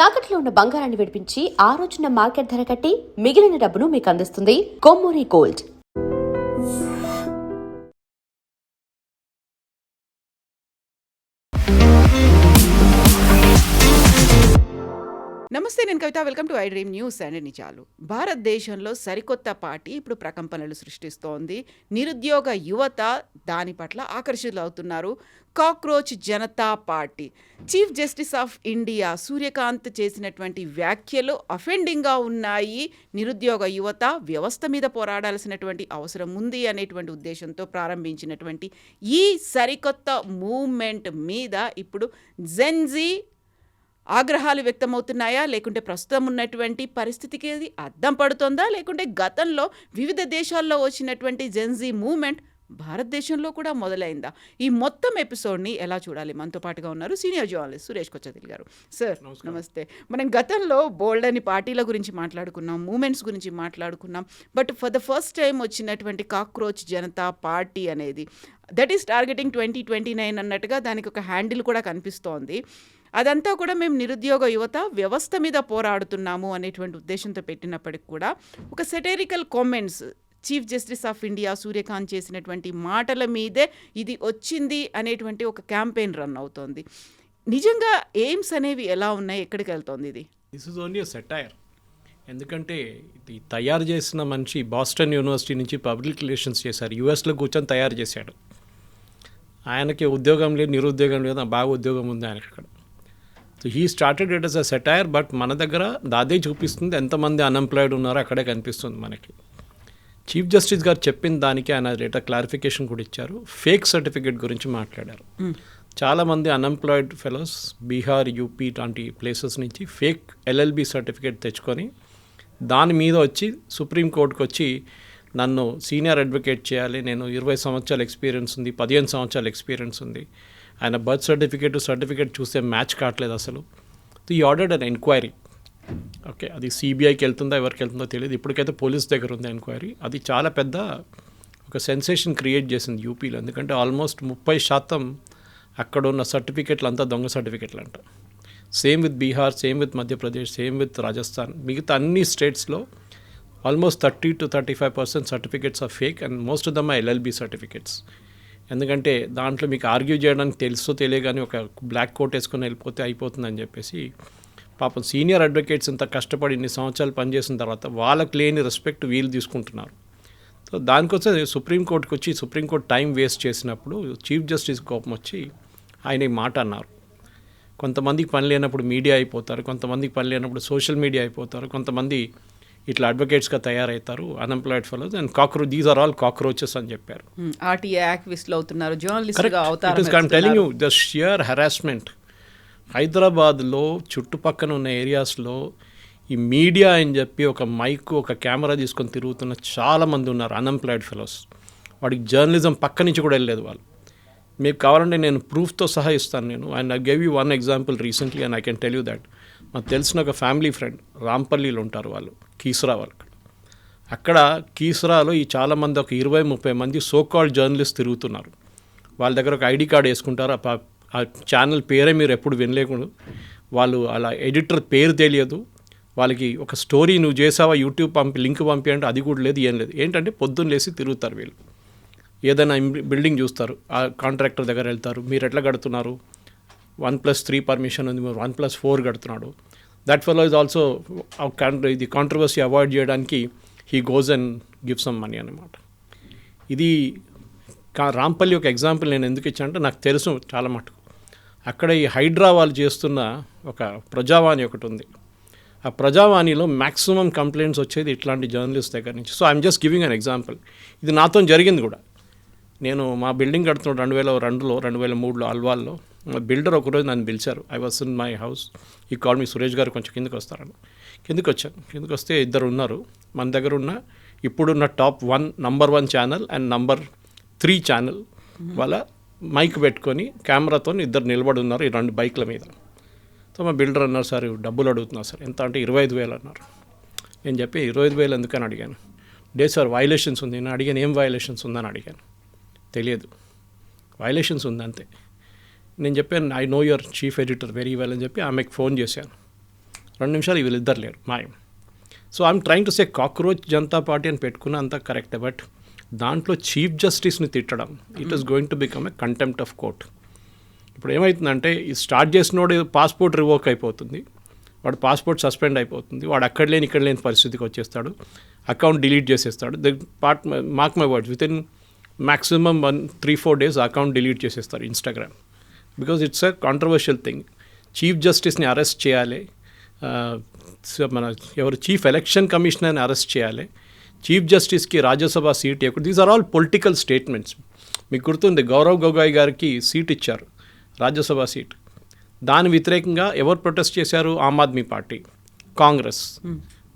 తాకట్లో ఉన్న బంగారాన్ని విడిపించి ఆ రోజున మార్కెట్ ధర కట్టి మిగిలిన డబ్బును మీకు అందిస్తుంది కొమ్మూరి గోల్డ్. నమస్తే, నేను Kavitha. Welcome to I dream news and నిజాలు. భారతదేశంలో సరికొత్త పార్టీ ఇప్పుడు ప్రకంపనలు సృష్టిస్తోంది. నిరుద్యోగ యువత దాని పట్ల ఆకర్షితులవుతున్నారు. Cockroach Janata party chief justice of India Surya Kant చేసినటువంటి వ్యాఖ్యలు అఫెండింగ్గా ఉన్నాయి. నిరుద్యోగ యువత వ్యవస్థ మీద పోరాడాల్సినటువంటి అవసరం ఉంది అనేటువంటి ఉద్దేశంతో ప్రారంభించినటువంటి ఈ సరికొత్త మూవ్మెంట్ మీద ఇప్పుడు జెన్జీ ఆగ్రహాలు వ్యక్తమవుతున్నాయా, లేకుంటే ప్రస్తుతం ఉన్నటువంటి పరిస్థితికి అది అద్దం పడుతుందా, లేకుంటే గతంలో వివిధ దేశాల్లో వచ్చినటువంటి జెన్జీ మూవ్మెంట్ భారతదేశంలో కూడా మొదలైందా? ఈ మొత్తం ఎపిసోడ్ని ఎలా చూడాలి? మనతో పాటుగా ఉన్నారు సీనియర్ జర్నలిస్ట్ సురేష్ కొచ్చతిల్ గారు. సార్ నమస్తే. మనం గతంలో బోల్డ్ అని పార్టీల గురించి మాట్లాడుకున్నాం, మూమెంట్స్ గురించి మాట్లాడుకున్నాం. But for the first time వచ్చినటువంటి కాక్రోచ్ జనతా పార్టీ అనేది దట్ ఈస్ టార్గెటింగ్ 2029 అన్నట్టుగా దానికి ఒక హ్యాండిల్ కూడా కనిపిస్తోంది. అదంతా కూడా మేము నిరుద్యోగ యువత వ్యవస్థ మీద పోరాడుతున్నాము అనేటువంటి ఉద్దేశంతో పెట్టినప్పటికి కూడా ఒక satirical comments chief justice of India Surya Kant చేసినటువంటి మాటల మీదే ఇది వచ్చింది అనేటువంటి ఒక క్యాంపెయిన్ రన్ అవుతోంది. నిజంగా ఎయిమ్స్ అనేవి ఎలా ఉన్నాయి, ఎక్కడికి వెళ్తోంది ఇది? This is only satire. ఎందుకంటే ఇది తయారు చేసిన మనిషి బాస్టన్ యూనివర్సిటీ నుంచి పబ్లిక్ రిలేషన్స్ చేశారు, యూఎస్లో కూర్చొని తయారు చేశాడు. ఆయనకి ఉద్యోగం లేదు, నిరుద్యోగం లేదు, బాగా ఉద్యోగం ఉంది ఆయనకి అక్కడ. So he started it as a satire. But మన దగ్గర దాదే చూపిస్తుంది, ఎంతమంది అన్ఎంప్లాయిడ్ ఉన్నారో అక్కడే కనిపిస్తుంది మనకి. చీఫ్ జస్టిస్ గారు చెప్పిన దానికి ఆయన రేట క్లారిఫికేషన్ కూడా ఇచ్చారు. ఫేక్ సర్టిఫికేట్ గురించి మాట్లాడారు. చాలామంది అన్ఎంప్లాయిడ్ ఫెలోస్ బీహార్, యూపీ లాంటి ప్లేసెస్ నుంచి ఫేక్ ఎల్ఎల్బి సర్టిఫికేట్ తెచ్చుకొని దాని మీద వచ్చి సుప్రీంకోర్టుకు వచ్చి నన్ను సీనియర్ అడ్వకేట్ చేయాలి, నేను 20 సంవత్సరాల ఎక్స్పీరియన్స్ ఉంది, 15 సంవత్సరాల ఎక్స్పీరియన్స్ ఉంది, ఆయన బర్త్ సర్టిఫికేట్ చూస్తే మ్యాచ్ కావట్లేదు అసలు. ఈ ఆర్డర్డ్ అన్ ఎంక్వైరీ. ఓకే, అది సిబిఐకి వెళ్తుందో ఎవరికి వెళ్తుందో తెలియదు. ఇప్పటికైతే పోలీస్ దగ్గర ఉంది ఎంక్వైరీ. అది చాలా పెద్ద ఒక సెన్సేషన్ క్రియేట్ చేసింది యూపీలో. ఎందుకంటే ఆల్మోస్ట్ 30% అక్కడ ఉన్న సర్టిఫికేట్లు అంతా దొంగ సర్టిఫికేట్లు అంట. Same with Bihar, same with Madhya Pradesh, same with Rajasthan. మిగతా అన్ని స్టేట్స్లో almost 30 to 35% certificates are fake and most of them are LLB certificates. ఎందుకంటే దాంట్లో మీకు ఆర్గ్యూ చేయడానికి తెలుసో తెలియగానే ఒక బ్లాక్ కోట్ వేసుకొని వెళ్ళిపోతే అయిపోతుందని చెప్పేసి పాపం సీనియర్ అడ్వకేట్స్ ఇంత కష్టపడి ఇన్ని సంవత్సరాలు పనిచేసిన తర్వాత వాళ్ళకి లేని రెస్పెక్ట్ వీళ్ళు తీసుకుంటున్నారు. సో దానికోసం సుప్రీంకోర్టుకు వచ్చి సుప్రీంకోర్టు టైం వేస్ట్ చేసినప్పుడు చీఫ్ జస్టిస్ కోపం వచ్చి ఆయన ఈ మాట అన్నారు. కొంతమందికి పని లేనప్పుడు మీడియా అయిపోతారు, కొంతమందికి పని లేనప్పుడు సోషల్ మీడియా అయిపోతారు, కొంతమంది ఇట్లా అడ్వకేట్స్గా తయారవుతారు unemployed fellows and these are all cockroaches అని చెప్పారు. ఆర్టీఏ యాక్టివిస్టులు అవుతున్నారు, జర్నలిస్టులుగా అవుతారు. I'm telling you the sheer harassment. హైదరాబాద్లో చుట్టుపక్కల ఉన్న ఏరియాస్లో ఈ మీడియా అని చెప్పి ఒక మైక్, ఒక కెమెరా తీసుకొని తిరుగుతున్న చాలామంది ఉన్నారు అన్ఎంప్లాయిడ్ ఫెలోస్. వాడికి జర్నలిజం పక్క నుంచి కూడా వెళ్ళలేదు వాళ్ళు. మీకు కావాలంటే నేను ప్రూఫ్తో సహా ఇస్తాను నేను. And I gave you one example recently and I can tell you that. మాకు తెలిసిన ఒక ఫ్యామిలీ ఫ్రెండ్ రాంపల్లిలో ఉంటారు వాళ్ళు, కీసరా వాళ్ళు. అక్కడ కీసరాలో ఈ చాలామంది ఒక 20-30 మంది సోకాల్డ్ జర్నలిస్ట్ తిరుగుతున్నారు. వాళ్ళ దగ్గర ఒక ఐడి కార్డ్ వేసుకుంటారు. ఆ ఛానల్ పేరే మీరు ఎప్పుడు వినలేకుండా, వాళ్ళు అలా ఎడిటర్ పేరు తెలియదు వాళ్ళకి. ఒక స్టోరీ నువ్వు చేసావా యూట్యూబ్ లింక్ పంపి అంటే అది కూడా లేదు, ఏం లేదు. ఏంటంటే పొద్దున్న లేసి తిరుగుతారు వీళ్ళు. ఏదైనా బిల్డింగ్ చూస్తారు, ఆ కాంట్రాక్టర్ దగ్గర వెళ్తారు, మీరు ఎట్లా కడుతున్నారు, 1+3 పర్మిషన్ ఉంది, మీరు 1+4 కడుతున్నాడు. దట్ ఫెలో ఇస్ ఆల్సో ఇది కాంట్రవర్సీ అవాయిడ్ చేయడానికి he goes and give some money అన్నమాట. ఇది రాంపల్లి ఒక ఎగ్జాంపుల్ నేను ఎందుకు ఇచ్చానంటే నాకు తెలుసు చాలా మటుకు. అక్కడ ఈ హైడ్రా వాళ్ళు చేస్తున్న ఒక ప్రజావాణి ఒకటి ఉంది. ఆ ప్రజావాణిలో మ్యాక్సిమం కంప్లైంట్స్ వచ్చేది ఇట్లాంటి జర్నలిస్ట్ దగ్గర నుంచి. So I'm just giving an example. ఇది నాతో జరిగింది కూడా. నేను మా బిల్డింగ్ కడుతున్నాడు 2002లో 2003లో అల్వాల్లో. బిల్డర్ ఒకరోజు నన్ను పిలిచారు. I was in my house. ఈ కాల్ మీ సురేష్ గారు కొంచెం కిందకి వస్తారని. కిందకి వచ్చాను. కిందకి వస్తే ఇద్దరు ఉన్నారు. మన దగ్గర ఉన్న ఇప్పుడున్న top 1 number 1 channel and number 3 channel వాళ్ళ మైక్ పెట్టుకొని కెమెరాతో ఇద్దరు నిలబడి ఉన్నారు ఈ 2 బైక్ల మీద. సో మా బిల్డర్ అన్నారు, సార్ డబ్బులు అడుగుతున్నారు సార్. ఎంత అంటే 25,000 అన్నారు. నేను చెప్పి 25,000 ఎందుకని అడిగాను. సార్ వైలేషన్స్ ఉంది. నేను అడిగాను, ఏం వైలేషన్స్ ఉందని అడిగాను. తెలియదు, వైలేషన్స్ ఉందంతే. నేను చెప్పాను, I know your chief editor very well అని చెప్పి ఆమెకు ఫోన్ చేశాను. 2 నిమిషాలు వీళ్ళిద్దరు లేరు మాయం. So I'm trying to say cockroach Janata party అని పెట్టుకున్న అంతా కరెక్టే, బట్ దాంట్లో చీఫ్ జస్టిస్ని తిట్టడం it is going to become a contempt of court. ఇప్పుడు ఏమవుతుందంటే ఈ స్టార్ట్ చేసినోడు పాస్పోర్ట్ రివోక్ అయిపోతుంది, వాడు పాస్పోర్ట్ సస్పెండ్ అయిపోతుంది, వాడు అక్కడ లేని ఇక్కడ లేని పరిస్థితికి వచ్చేస్తాడు, అకౌంట్ డిలీట్ చేసేస్తాడు. Mark my words, with in maximum 3-4 days account delete చేసేస్తారు Instagram, because it's a controversial thing. Chief జస్టిస్ని అరెస్ట్ చేయాలి, మన ఎవరు చీఫ్ ఎలక్షన్ కమిషనర్ని అరెస్ట్ చేయాలి, చీఫ్ జస్టిస్కి రాజ్యసభ సీట్ ఇవ్వకూడదు. These are all political statements. మీకు గుర్తుంది గౌరవ్ గొగోయ్ గారికి సీట్ ఇచ్చారు, రాజ్యసభ సీట్. దాని వ్యతిరేకంగా ఎవరు ప్రొటెస్ట్ చేశారు? ఆమ్ ఆద్మీ పార్టీ, కాంగ్రెస్,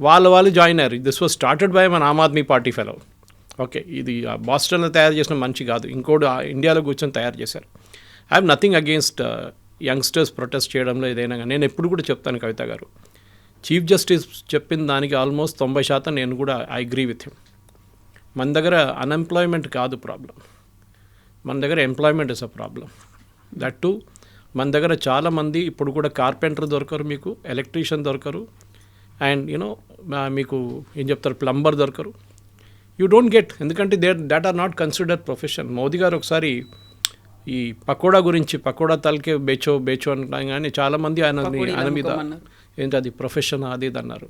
వాళ్ళు జాయిన్ అయ్యారు. దిస్ వాజ్ స్టార్టెడ్ బై మన ఆమ్ ఆద్మీ పార్టీ ఫెలో. ఓకే, ఇది బాస్టన్లో తయారు చేసిన మంచి కాదు, ఇంకోటి ఇండియాలో కూర్చొని తయారు చేశారు. I have nothing against youngsters protest చేయడంలో ఏదైనా. నేను ఎప్పుడు కూడా చెప్తాను కవిత గారు, చీఫ్ జస్టిస్ చెప్పిన దానికి ఆల్మోస్ట్ 90% నేను కూడా ఐ అగ్రీ విత్ హిమ్. మన దగ్గర అన్ఎంప్లాయ్మెంట్ కాదు ప్రాబ్లం, మన దగ్గర employment is a problem. That to మన దగ్గర చాలామంది ఇప్పుడు కూడా కార్పెంటర్ దొరకరు, మీకు ఎలక్ట్రీషియన్ దొరకరు, అండ్ యూనో మీకు ఏం చెప్తారు ప్లంబర్ దొరకరు. యూ డోంట్ గెట్, ఎందుకంటే that are not considered profession. Modi గారు ఒకసారి ఈ పకోడా గురించి, పకోడా తలకే బేచో అంటాం, కానీ చాలామంది ఆయన మీద ఏంటి అది ప్రొఫెషన్ అది ఇది అన్నారు.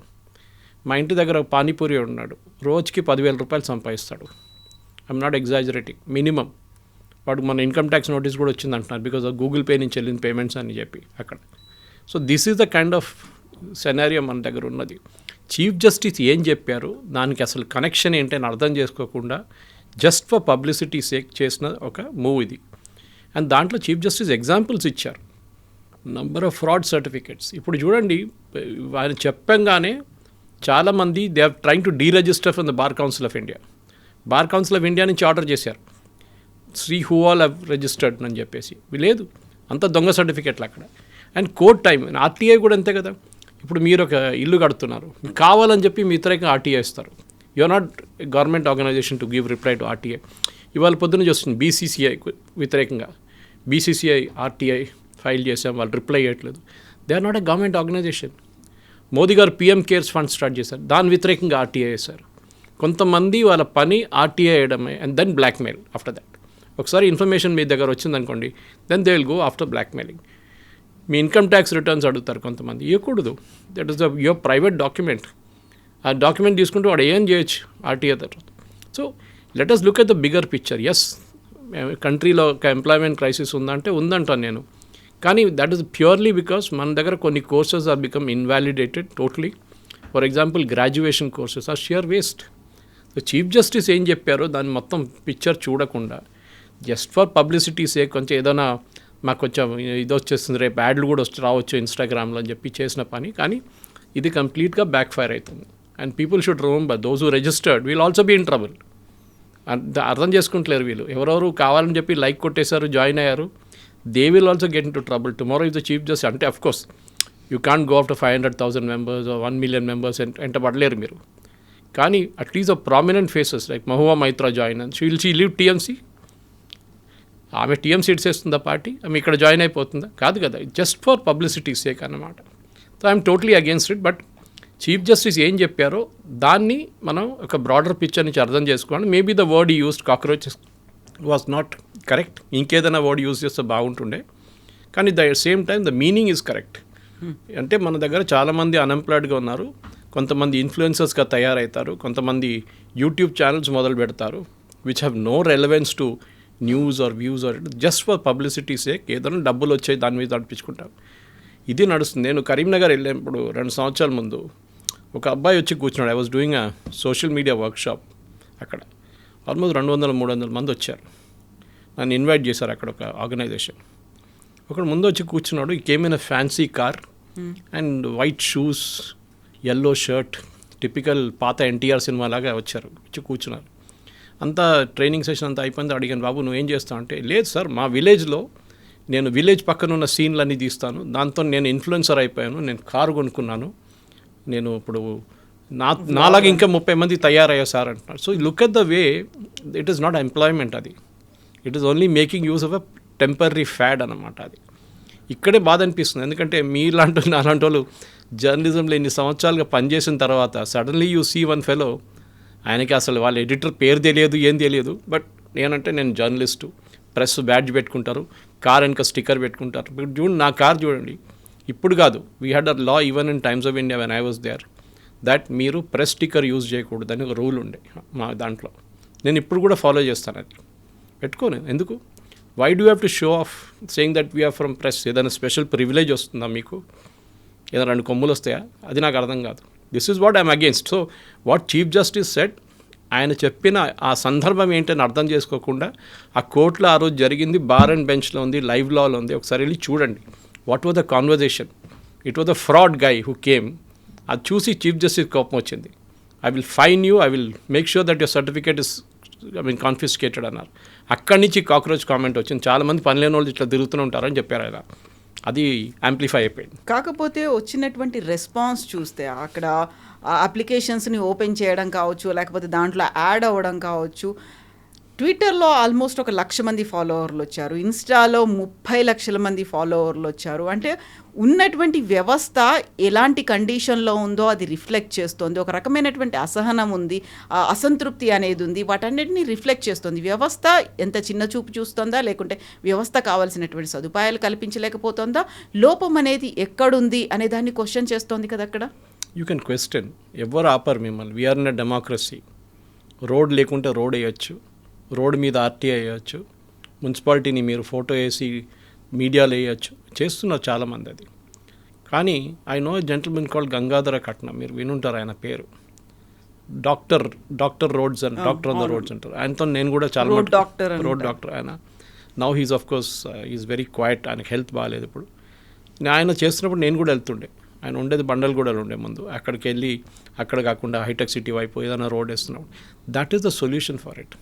మా ఇంటి దగ్గర పానీపూరి ఉన్నాడు, రోజుకి 10,000 రూపాయలు సంపాదిస్తాడు. I'm not exaggerating, minimum. వాడు మన ఇన్కమ్ ట్యాక్స్ నోటీస్ కూడా వచ్చింది అంటున్నారు, బికాజ్ ఆఫ్ గూగుల్ పే నుంచి వెళ్ళిన పేమెంట్స్ అని చెప్పి అక్కడ. So this is the kind of scenario మన దగ్గర ఉన్నది. చీఫ్ జస్టిస్ ఏం చెప్పారు, దానికి అసలు కనెక్షన్ ఏంటని అర్థం చేసుకోకుండా జస్ట్ ఫర్ పబ్లిసిటీ సేక్ చేసిన ఒక మూవ్ ఇది. అండ్ దాంట్లో చీఫ్ జస్టిస్ ఎగ్జాంపుల్స్ ఇచ్చారు, నంబర్ ఆఫ్ ఫ్రాడ్ సర్టిఫికేట్స్. ఇప్పుడు చూడండి, ఆయన చెప్పంగానే చాలామంది they are trying to deregister from the bar council of India. Bar council of India నుంచి ఆర్డర్ చేశారు, see who all have registered అని చెప్పేసి. లేదు, అంత దొంగ సర్టిఫికేట్లు అక్కడ. అండ్ కోర్ట్ టైం, ఆర్టీఐ కూడా అంతే కదా. ఇప్పుడు మీరు ఒక ఇల్లు కడుతున్నారు, కావాలని చెప్పి మీ వ్యతిరేకంగా ఆర్టీఐ ఇస్తారు. You are not government organisation to give reply to RTI. ఇవాళ పొద్దున్న చూస్తుంది బీసీసీఐ వ్యతిరేకంగా, బీసీసీఐ ఆర్టీఐ ఫైల్ చేసాం, వాళ్ళు రిప్లై చేయట్లేదు. They are not a government organisation. Modi గారు పీఎం కేర్స్ ఫండ్ స్టార్ట్ చేశారు, దాని వ్యతిరేకంగా ఆర్టీఐ వేశారు. కొంతమంది వాళ్ళ పని ఆర్టీఐ వేయడమే, and then blackmail after that. ఒకసారి ఇన్ఫర్మేషన్ మీ దగ్గర వచ్చిందనుకోండి, then they will go after blackmailing. మీ ఇన్కమ్ ట్యాక్స్ రిటర్న్స్ అడుగుతారు కొంతమంది, ఇవ్వకూడదు. That is your private document. ఆ డాక్యుమెంట్ తీసుకుంటూ వాడు ఏం చేయొచ్చు ఆర్టీఐ తర్వాత. So let us look at the bigger picture. Yes, కంట్రీలో ఒక ఎంప్లాయ్మెంట్ క్రైసిస్ ఉందంటే ఉందంటాను నేను, కానీ దట్ ఈస్ ప్యూర్లీ బికాస్ మన దగ్గర కొన్ని courses are become invalidated totally. For example graduation courses are sheer waste. So chief justice ఏం చెప్పారో దాన్ని మొత్తం పిక్చర్ చూడకుండా జస్ట్ ఫర్ పబ్లిసిటీ సేక్ కొంచెం ఏదైనా మాకు కొంచెం ఇది వచ్చేస్తుంది, రేపు యాడ్లు కూడా రావచ్చు ఇన్స్టాగ్రామ్లో అని చెప్పి చేసిన పని. కానీ ఇది కంప్లీట్గా బ్యాక్ ఫైర్ అవుతుంది. And people should remember those who registered will also be in trouble. అర్థం చేసుకుంటలేరు వీళ్ళు. ఎవరెవరు కావాలని చెప్పి లైక్ కొట్టేశారు, జాయిన్ అయ్యారు, they will also get in to trouble tomorrow if the chief justice. అంటే of course you can't go after 500,000 members or 1 million members ఎంట పడలేరు మీరు. కానీ అట్లీస్ట్ ఆ prominent faces like Mahua Maitra join and she leave TMC. ఆమె TMC ఇచ్చేస్తుందా party, ఆమె ఇక్కడ join అయిపోతుందా? కాదు కదా, జస్ట్ ఫర్ పబ్లిసిటీ సేక్ అన్నమాట. So I'm totally against it. But chief justice ఏం చెప్పారో దాన్ని మనం ఒక బ్రాడర్ పిక్చర్ నుంచి అర్థం చేసుకోండి. Maybe the word used cockroaches was not correct, ఇంకేదైనా వర్డ్ యూజ్ చేస్తే బాగుంటుండే. కానీ the same time the meaning is correct. అంటే మన దగ్గర చాలామంది అన్ఎంప్లాయిడ్గా ఉన్నారు, కొంతమంది ఇన్ఫ్లుయెన్సర్స్గా తయారవుతారు, కొంతమంది యూట్యూబ్ ఛానల్స్ మొదలు పెడతారు which have no relevance to news or views or just for publicity sake. ఏదైనా డబ్బులు వచ్చాయి దాని మీద నడిపించుకుంటారు. ఇది నడుస్తుంది. నేను కరీంనగర్ వెళ్ళినప్పుడు 2 సంవత్సరాల ముందు ఒక అబ్బాయి వచ్చి కూర్చున్నాడు. I was doing a social media workshop. అక్కడ ఆల్మోస్ట్ 200-300 మంది వచ్చారు. నన్ను ఇన్వైట్ చేశారు అక్కడ ఒక ఆర్గనైజేషన్. ఒకడు ముందు వచ్చి కూర్చున్నాడు. ఈ came in a fancy car and white shoes, yellow shirt, typical పాత ఎన్టీఆర్ సినిమా లాగా వచ్చారు, వచ్చి కూర్చున్నారు. అంతా ట్రైనింగ్ సెషన్ అంతా అయిపోయింది. అడిగాను, బాబు నువ్వేం చేస్తావు అంటే, లేదు సార్ మా విలేజ్లో నేను విలేజ్ పక్కన ఉన్న సీన్లన్నీ తీస్తాను, దాంతో నేను ఇన్ఫ్లుయెన్సర్ అయిపోయాను, నేను కారు కొనుక్కున్నాను, నేను ఇప్పుడు నాలాగా ఇంకా 30 మంది తయారయ్యా సార్ అంటున్నారు. So look at the way it is not employment, అది it is only making use of a temporary fad అన్నమాట. అది ఇక్కడే బాధ అనిపిస్తుంది. ఎందుకంటే మీలాంటి నాలాంటి వాళ్ళు జర్నలిజంలో ఇన్ని సంవత్సరాలుగా పనిచేసిన తర్వాత suddenly you see one fellow, ఆయనకి అసలు వాళ్ళ ఎడిటర్ పేరు తెలియదు, ఏం తెలియదు. బట్ నేను జర్నలిస్టు, ప్రెస్ బ్యాడ్జ్ పెట్టుకుంటారు, కార్ వెనక స్టిక్కర్ పెట్టుకుంటారు. ఇప్పుడు చూడండి, నా కార్ చూడండి, ఇప్పుడు కాదు, we had a law even in Times of India when I was there, that మీరు ప్రెస్ స్టిక్కర్ యూజ్ చేయకూడదు అని ఒక రూల్ ఉండే మా దాంట్లో. నేను ఇప్పుడు కూడా ఫాలో చేస్తాను, అది పెట్టుకోను. ఎందుకు? Why do have to show off saying that we're from press? ఏదైనా స్పెషల్ ప్రివిలేజ్ వస్తుందా మీకు? ఏదైనా 2 కొమ్ములు వస్తాయా? అది నాకు అర్థం కాదు. This is what I'm against. So what chief justice said, ఆయన చెప్పిన ఆ సందర్భం ఏంటని అర్థం చేసుకోకుండా, ఆ కోర్టులో ఆ రోజు జరిగింది బార్ అండ్ బెంచ్లో ఉంది, లైవ్ లాలో ఉంది, ఒకసారి వెళ్ళి చూడండి. What was the conversation? It was the fraud guy who came. అది చూసి చీఫ్ జస్టిస్ కోపం వచ్చింది. I will fine you, I will make sure that your certificate is confiscated అన్నారు. అక్కడి నుంచి కాక్రోచ్ కామెంట్ వచ్చింది. చాలామంది పని లేని వాళ్ళు ఇట్లా తిరుగుతూనే ఉంటారని చెప్పారు ఆయన. అది యాంప్లిఫై అయిపోయింది. కాకపోతే వచ్చినటువంటి రెస్పాన్స్ చూస్తే అక్కడ అప్లికేషన్స్ని ఓపెన్ చేయడం కావచ్చు, లేకపోతే దాంట్లో యాడ్ అవ్వడం కావచ్చు, ట్విట్టర్లో ఆల్మోస్ట్ 1 లక్ష మంది ఫాలోవర్లు వచ్చారు, ఇన్స్టాలో 30 లక్షల మంది ఫాలోవర్లు వచ్చారు. అంటే ఉన్నటువంటి వ్యవస్థ ఎలాంటి కండిషన్లో ఉందో అది రిఫ్లెక్ట్ చేస్తుంది. ఒక రకమైనటువంటి అసహనం ఉంది, అసంతృప్తి అనేది ఉంది, వాటన్నిటిని రిఫ్లెక్ట్ చేస్తుంది. వ్యవస్థ ఎంత చిన్న చూపు చూస్తుందా, లేకుంటే వ్యవస్థ కావాల్సినటువంటి సదుపాయాలు కల్పించలేకపోతుందా, లోపం అనేది ఎక్కడుంది అనే దాన్ని క్వశ్చన్ చేస్తోంది కదా అక్కడ. యూ కెన్ క్వశ్చన్, ఎవరు ఆపరు మిమ్మల్ని. We're in a democracy. Road లేకుంటే రోడ్ వేయచ్చు, రోడ్ మీద ఆర్టీఐ వేయచ్చు, మున్సిపాలిటీని మీరు ఫోటో వేసి మీడియాలో వేయచ్చు, చేస్తున్నారు చాలామంది అది. కానీ I know gentlemen called Gangadhara Katnam, మీరు వినుంటారు ఆయన పేరు. Doctor roads and doctor on the roads అంటారు. ఆయనతో నేను కూడా చాలా రోడ్ డాక్టర్ ఆయన. Now he's of course is very quiet, ఆయనకు హెల్త్ బాగాలేదు ఇప్పుడు. ఆయన చేస్తున్నప్పుడు నేను కూడా వెళ్తుండే. ఆయన ఉండేది బండల్గూడలో ఉండే ముందు. అక్కడికి వెళ్ళి అక్కడ కాకుండా హైటెక్ సిటీ వైపు ఏదైనా రోడ్ వేస్తున్నాం. That is the solution for it.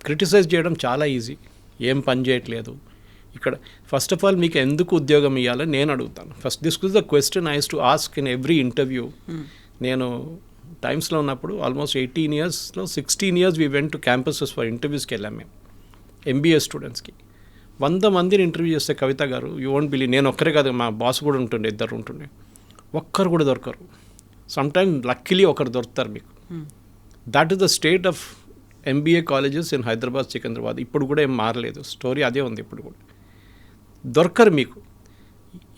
Criticise చేయడం చాలా ఈజీ, ఏం పని చేయట్లేదు ఇక్కడ. ఫస్ట్ ఆఫ్ ఆల్ మీకు ఎందుకు ఉద్యోగం ఇవ్వాలని నేను అడుగుతాను. First this is the question I use to ask in every interview. నేను టైమ్స్లో ఉన్నప్పుడు ఆల్మోస్ట్ 18 ఇయర్స్లో 16 years we went to campuses for ఇంటర్వ్యూస్కి వెళ్ళాం మేము, ఎంబీఏ స్టూడెంట్స్కి. 100 మందిని ఇంటర్వ్యూ చేస్తే కవిత గారు, యూ వోంట్ బిలీవ్, నేను ఒక్కరే కాదు, మా బాస్ కూడా ఉంటుండే, 2 ఉంటుండే, ఒక్కరు కూడా దొరకరు. సమ్టైమ్ లక్కీలీ ఒకరు దొరుకుతారు మీకు. That is the state of MBA colleges in Hyderabad, Secunderabad. ఇప్పుడు కూడా ఏం మారలేదు, స్టోరీ అదే ఉంది ఇప్పుడు కూడా. దొరకరు మీకు.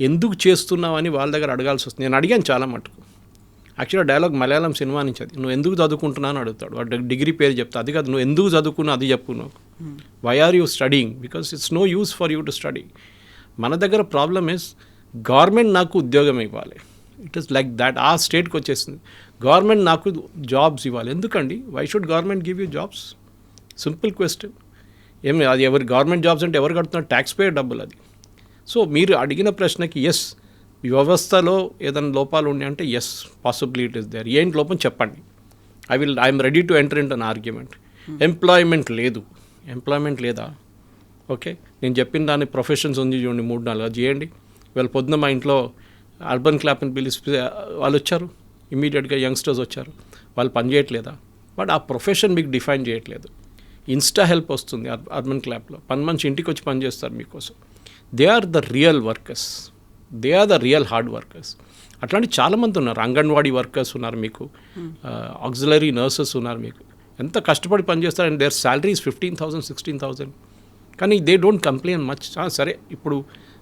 ఎందుకు చేస్తున్నావని వాళ్ళ దగ్గర అడగాల్సి వస్తుంది. నేను అడిగాను చాలా మటుకు. యాక్చువల్గా డైలాగ్ మలయాళం సినిమా నుంచి అది. నువ్వు ఎందుకు చదువుకుంటున్నావు అని అడుగుతాడు. వాడు డిగ్రీ పేరు చెప్తా, అది కాదు, నువ్వు ఎందుకు చదువుకున్నావు అది చెప్పు. నువ్వు why are you studying? Because it's no use for you to study. మన దగ్గర ప్రాబ్లమ్ ఇస్ గవర్నమెంట్ నాకు ఉద్యోగం ఇవ్వాలి. It is like that. ఆ స్టేట్కి వచ్చేసింది. గవర్నమెంట్ నాకు జాబ్స్ ఇవ్వాలి. ఎందుకండి? Why should government give you jobs? Simple question. ఏమి అది ఎవరి గవర్నమెంట్ జాబ్స్ అంటే ఎవరు కడుతున్నారు? ట్యాక్స్ పేయర్ డబ్బులు అది. సో మీరు అడిగిన ప్రశ్నకి ఎస్, వ్యవస్థలో ఏదైనా లోపాలు ఉన్నాయి అంటే ఎస్, పాసిబిలిటీస్ దేర్. ఏంటి లోపం చెప్పండి. I'm ready to enter in an argument. Employment లేదు. ఎంప్లాయ్మెంట్ లేదా? ఓకే, నేను చెప్పిన దాని ప్రొఫెషన్స్ ఉంది చూడండి, 3-4 అది చేయండి. వీళ్ళ పొద్దున మా ఇంట్లో అర్బన్ క్లాప్ని పిలిస్తే వాళ్ళు వచ్చారు, ఇమీడియట్గా యంగ్స్టర్స్ వచ్చారు. వాళ్ళు పని చేయట్లేదా? బట్ ఆ ప్రొఫెషన్ మీకు డిఫైన్ చేయట్లేదు. ఇన్స్టా హెల్ప్ వస్తుంది అర్బన్ క్లాప్లో, పని మనిషి ఇంటికి వచ్చి పని చేస్తారు మీకోసం. They are the real workers, they are the real hard workers. అట్లాంటి చాలామంది ఉన్నారు. అంగన్వాడీ వర్కర్స్ ఉన్నారు మీకు, ఆక్సిలరీ నర్సెస్ ఉన్నారు మీకు. ఎంత కష్టపడి పనిచేస్తారు. And their salaries 15,000, 16,000. కానీ దే డోంట్ కంప్లైన్ మచ్. సరే ఇప్పుడు